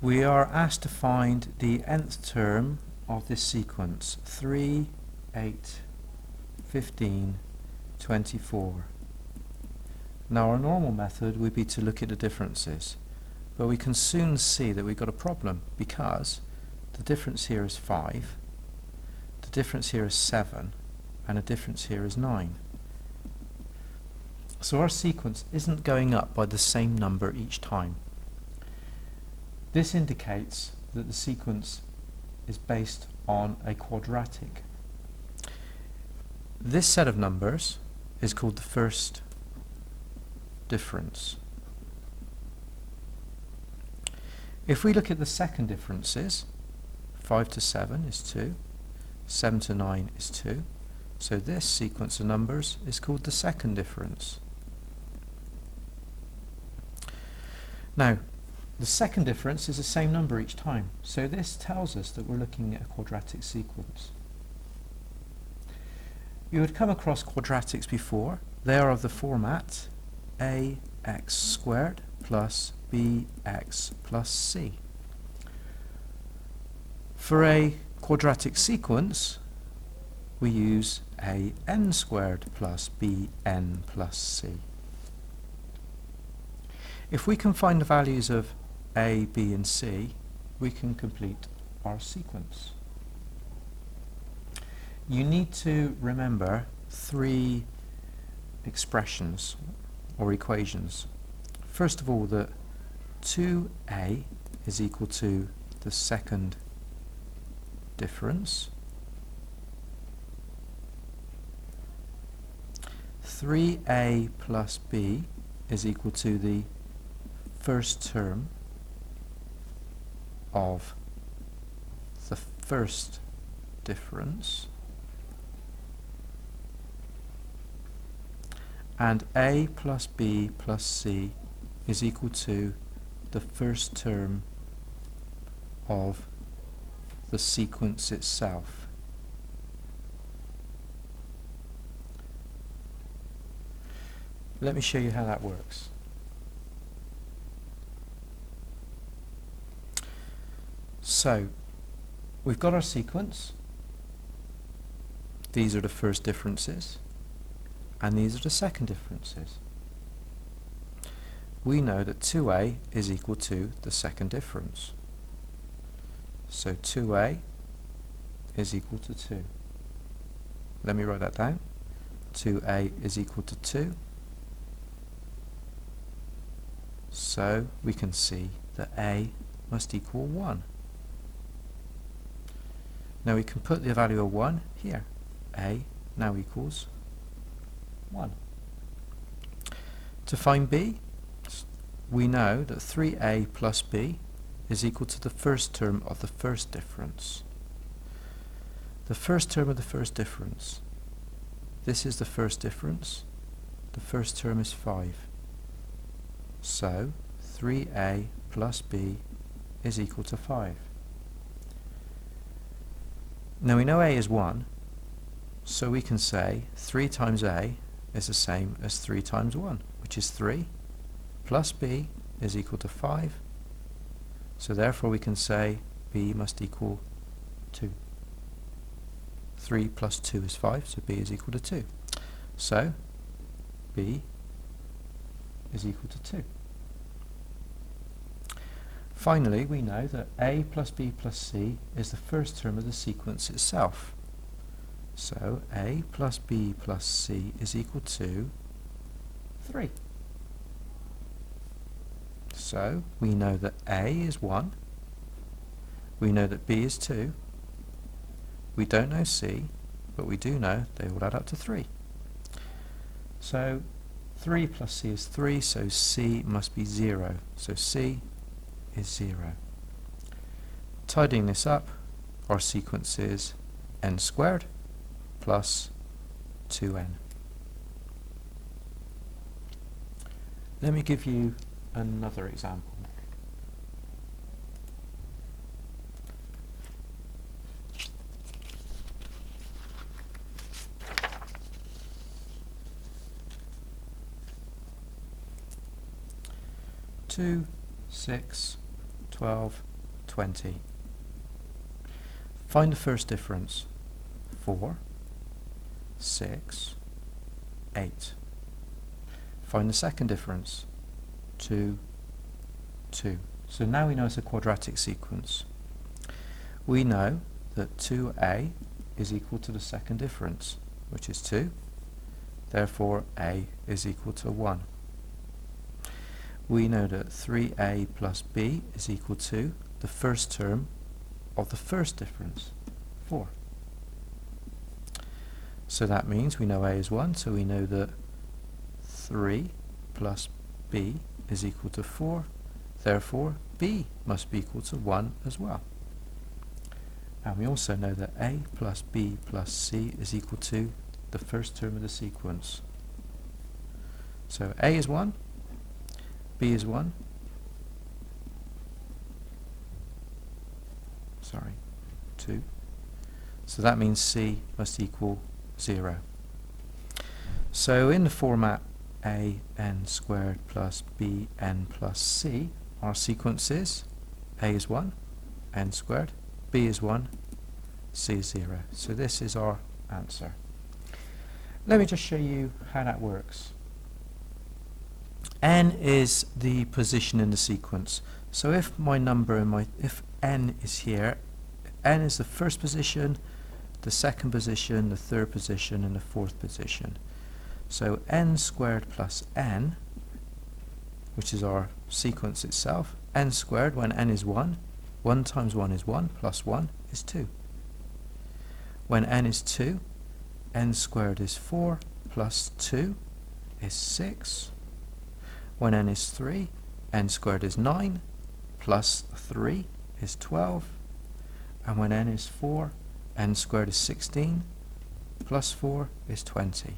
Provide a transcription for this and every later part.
We are asked to find the nth term of this sequence, 3, 8, 15, 24. Now our normal method would be to look at the differences, but we can soon see that we've got a problem because the difference here is 5, the difference here is 7, and the difference here is 9. So our sequence isn't going up by the same number each time. This indicates that the sequence is based on a quadratic. This set of numbers is called the first difference. If we look at the second differences, 5 to 7 is 2, 7 to 9 is 2, so this sequence of numbers is called the second difference. Now, the second difference is the same number each time, so this tells us that we're looking at a quadratic sequence. You would come across quadratics before. They are of the format ax squared plus bx plus c. For a quadratic sequence, we use an squared plus bn plus c. If we can find the values of a, b and c, we can complete our sequence. You need to remember 3 expressions or equations. First of all, that 2a is equal to the second difference, 3a plus b is equal to the first term of the first difference, and a plus b plus c is equal to the first term of the sequence itself. Let me show you how that works. So, we've got our sequence. These are the first differences, and these are the second differences. We know that 2a is equal to the second difference. So 2a is equal to 2. Let me write that down. 2a is equal to 2. So we can see that a must equal 1. Now we can put the value of 1 here. A now equals 1. To find b, we know that 3a plus b is equal to the first term of the first difference. The first term of the first difference. This is the first difference. The first term is 5. So 3a plus b is equal to 5. Now we know a is 1, so we can say 3 times a is the same as 3 times 1, which is 3, plus b is equal to 5, so therefore we can say b must equal 2. 3 plus 2 is 5, so b is equal to 2. So b is equal to 2. Finally, we know that a plus b plus c is the first term of the sequence itself. So a plus b plus c is equal to 3. So we know that a is 1. We know that b is 2. We don't know c, but we do know they all add up to 3. So 3 plus c is 3, so c must be 0. So c is 0. Tidying this up, our sequence is n squared plus 2n. Let me give you another example. Two, 6, 12, 20. Find the first difference. 4, 6, 8. Find the second difference. 2, 2. So now we know it's a quadratic sequence. We know that 2a is equal to the second difference, which is 2. Therefore, a is equal to 1. We know that 3a plus b is equal to the first term of the first difference, 4. So that means we know a is 1, so we know that 3 plus b is equal to 4. Therefore, b must be equal to 1 as well. And we also know that a plus b plus c is equal to the first term of the sequence. So a is 1, b is 1, 2. So that means c must equal 0. So in the format a n squared plus b n plus c, our sequence is a is 1, n squared, b is 1, c is 0. So this is our answer. Let me just show you how that works. N is the position in the sequence. So if my number if n is here, n is the first position, the second position, the third position, and the fourth position. So n squared plus n, which is our sequence itself, n squared when n is 1, 1 times 1 is 1, plus 1 is 2. When n is 2, n squared is 4, plus 2 is 6. When n is 3, n squared is 9, plus 3 is 12. And when n is 4, n squared is 16, plus 4 is 20.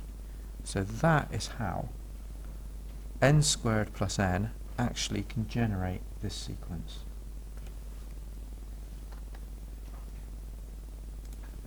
So that is how n squared plus n actually can generate this sequence.